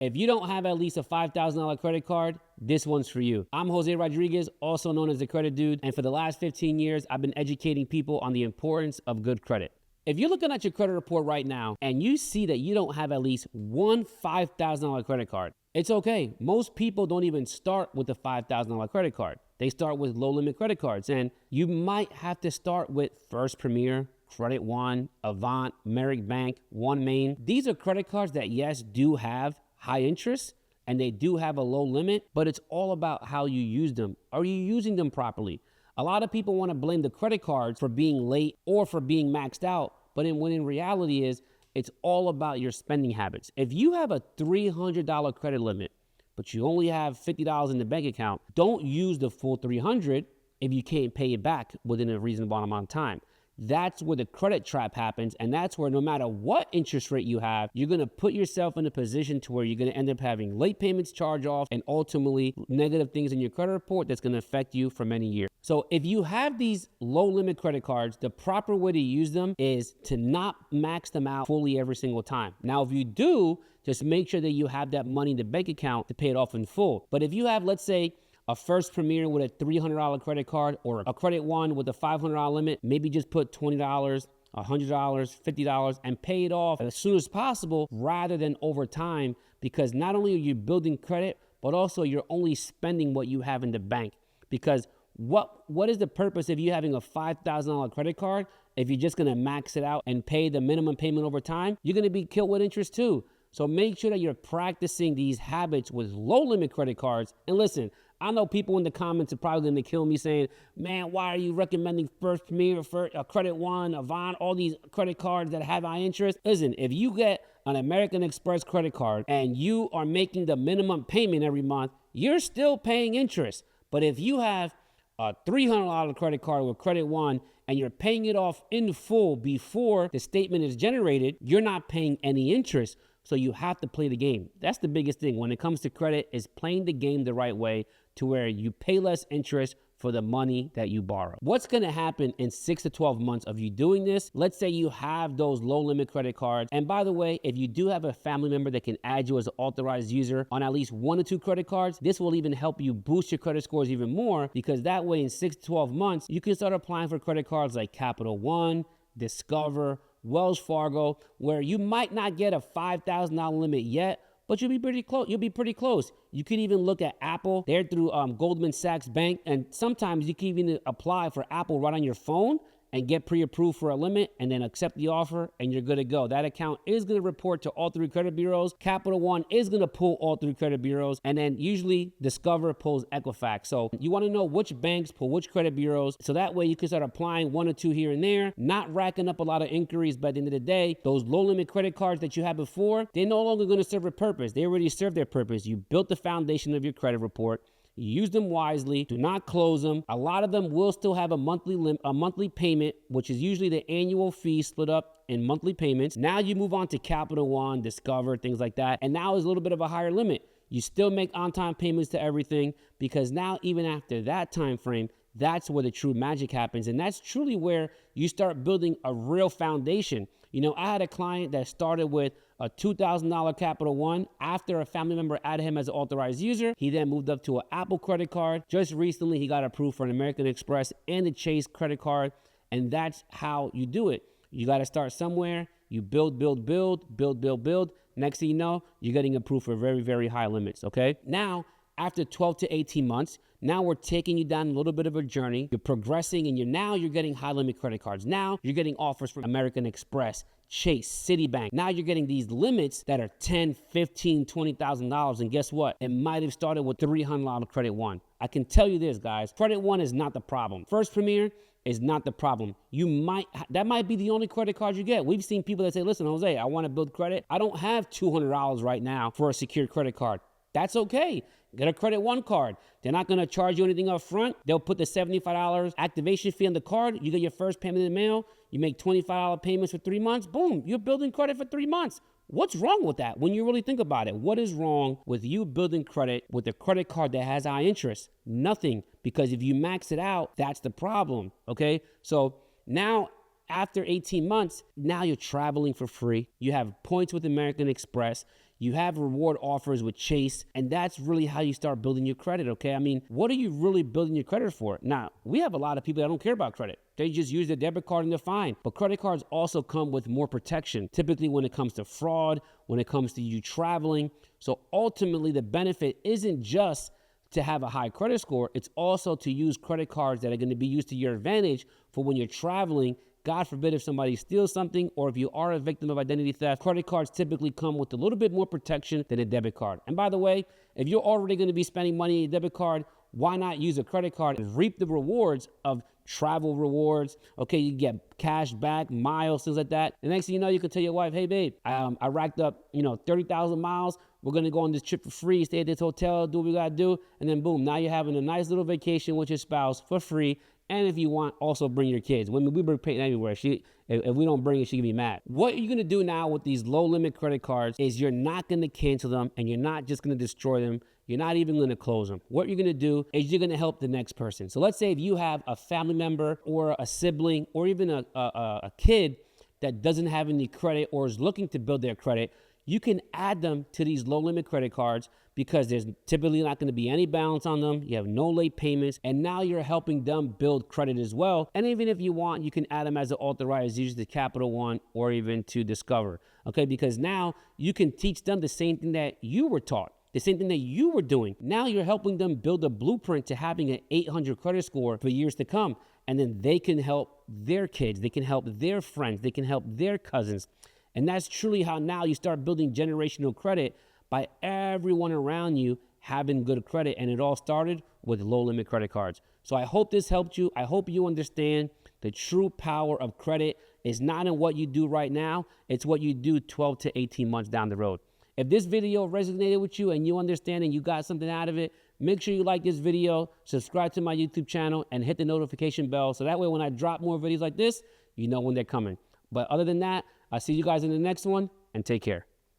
If you don't have at least a $5,000 credit card, this one's for you. I'm Jose Rodriguez, also known as the Credit Dude, and for the last 15 years, I've been educating people on the importance of good credit. If you're looking at your credit report right now and you see that you don't have at least one $5,000 credit card, it's okay. Most people don't even start with a $5,000 credit card. They start with low-limit credit cards, and you might have to start with First Premier, Credit One, Avant, Merrick Bank, One Main. These are credit cards that, yes, do have high interest, and they do have a low limit, but it's all about how you use them. Are you using them properly? A lot of people want to blame the credit cards for being late or for being maxed out, but when in reality is, it's all about your spending habits. If you have a $300 credit limit, but you only have $50 in the bank account, don't use the full $300 if you can't pay it back within a reasonable amount of time. That's where the credit trap happens, and that's where no matter what interest rate you have, you're going to put yourself in a position to where you're going to end up having late payments, charge-offs, and ultimately negative things in your credit report that's going to affect you for many years. So if you have these low-limit credit cards, the proper way to use them is to not max them out fully every single time. Now, if you do, just make sure that you have that money in the bank account to pay it off in full. But if you have, let's say, a First Premier with a $300 credit card or a Credit One with a $500 limit, maybe just put $20, $100, $50 and pay it off as soon as possible rather than over time, because not only are you building credit, but also you're only spending what you have in the bank. Because what is the purpose of you having a $5,000 credit card if you're just going to max it out and pay the minimum payment over time? You're going to be killed with interest too. So make sure that you're practicing these habits with low limit credit cards. And listen, I know people in the comments are probably going to kill me saying, man, why are you recommending First Premier, Credit One, Avant, all these credit cards that have high interest? Listen, if you get an American Express credit card and you are making the minimum payment every month, you're still paying interest. But if you have a $300 credit card with Credit One and you're paying it off in full before the statement is generated, you're not paying any interest. So you have to play the game. That's the biggest thing when it comes to credit, is playing the game the right way to where you pay less interest for the money that you borrow. What's going to happen in 6 to 12 months of you doing this? Let's say you have those low limit credit cards. And by the way, if you do have a family member that can add you as an authorized user on at least 1 or 2 credit cards, this will even help you boost your credit scores even more, because that way in 6 to 12 months, you can start applying for credit cards like Capital One, Discover, Wells Fargo, where you might not get a $5,000 limit yet, but you'll be pretty close. You could even look at Apple. They're through Goldman Sachs Bank, and sometimes you can even apply for Apple right on your phone and get pre-approved for a limit and then accept the offer and you're good to go. That account is going to report to all 3 credit bureaus. Capital One is going to pull all 3 credit bureaus, and then usually Discover pulls Equifax. So you want to know which banks pull which credit bureaus, so that way you can start applying 1 or 2 here and there, not racking up a lot of inquiries. But at the end of the day, those low limit credit cards that you had before, they're no longer going to serve a purpose. They already serve their purpose. You built the foundation of your credit report. Use them wisely. Do not close them. A lot of them will still have a monthly payment, which is usually the annual fee split up in monthly payments. Now you move on to Capital One, Discover, things like that, and now is a little bit of a higher limit. You still make on-time payments to everything, because now even after that time frame, that's where the true magic happens, and that's truly where you start building a real foundation. You know, I had a client that started with a $2,000 Capital One. After a family member added him as an authorized user, he then moved up to an Apple credit card. Just recently, he got approved for an American Express and a Chase credit card, and that's how you do it. You got to start somewhere. You build. Next thing you know, you're getting approved for very, very high limits, okay? Now, after 12 to 18 months, now we're taking you down a little bit of a journey. You're progressing, and you're getting high limit credit cards. Now you're getting offers from American Express, Chase, Citibank. Now you're getting these limits that are $10,000, $15,000, $20,000. And guess what? It might have started with $300 Credit One. I can tell you this, guys. Credit One is not the problem. First Premier is not the problem. That might be the only credit card you get. We've seen people that say, listen, Jose, I want to build credit. I don't have $200 right now for a secured credit card. That's okay. Get a Credit One card. They're not going to charge you anything up front. They'll put the $75 activation fee on the card. You get your first payment in the mail. You make $25 payments for 3 months. Boom, you're building credit for 3 months. What's wrong with that when you really think about it? What is wrong with you building credit with a credit card that has high interest? Nothing, because if you max it out, that's the problem, okay? So now, after 18 months, now you're traveling for free. You have points with American Express. You have reward offers with Chase, and that's really how you start building your credit, okay? I mean, what are you really building your credit for? Now, we have a lot of people that don't care about credit. They just use their debit card and they're fine. But credit cards also come with more protection, typically when it comes to fraud, when it comes to you traveling. So ultimately, the benefit isn't just to have a high credit score, it's also to use credit cards that are going to be used to your advantage for when you're traveling. God forbid if somebody steals something, or if you are a victim of identity theft, credit cards typically come with a little bit more protection than a debit card. And by the way, if you're already going to be spending money on your debit card, why not use a credit card and reap the rewards of travel rewards? Okay, you get cash back, miles, things like that. The next thing you know, you can tell your wife, hey babe, I racked up 30,000 miles. We're gonna go on this trip for free, stay at this hotel, do what we gotta do, and then boom, now you're having a nice little vacation with your spouse for free. And if you want, also bring your kids. Women, we bring paying everywhere. If we don't bring it, she can be mad. What you're gonna do now with these low limit credit cards is you're not gonna cancel them, and you're not just gonna destroy them. You're not even gonna close them. What you're gonna do is you're gonna help the next person. So let's say if you have a family member or a sibling or even a kid that doesn't have any credit or is looking to build their credit, you can add them to these low limit credit cards because there's typically not going to be any balance on them. You have no late payments, and now you're helping them build credit as well. And even if you want, you can add them as an authorized user to Capital One or even to Discover, okay? Because now you can teach them the same thing that you were taught, the same thing that you were doing. Now you're helping them build a blueprint to having an 800 credit score for years to come. And then they can help their kids, they can help their friends, they can help their cousins. And that's truly how now you start building generational credit by everyone around you having good credit. And it all started with low limit credit cards. So I hope this helped you. I hope you understand the true power of credit is not in what you do right now. It's what you do 12 to 18 months down the road. If this video resonated with you and you understand and you got something out of it, make sure you like this video, subscribe to my YouTube channel, and hit the notification bell. So that way when I drop more videos like this, you know when they're coming. But other than that, I'll see you guys in the next one, and take care.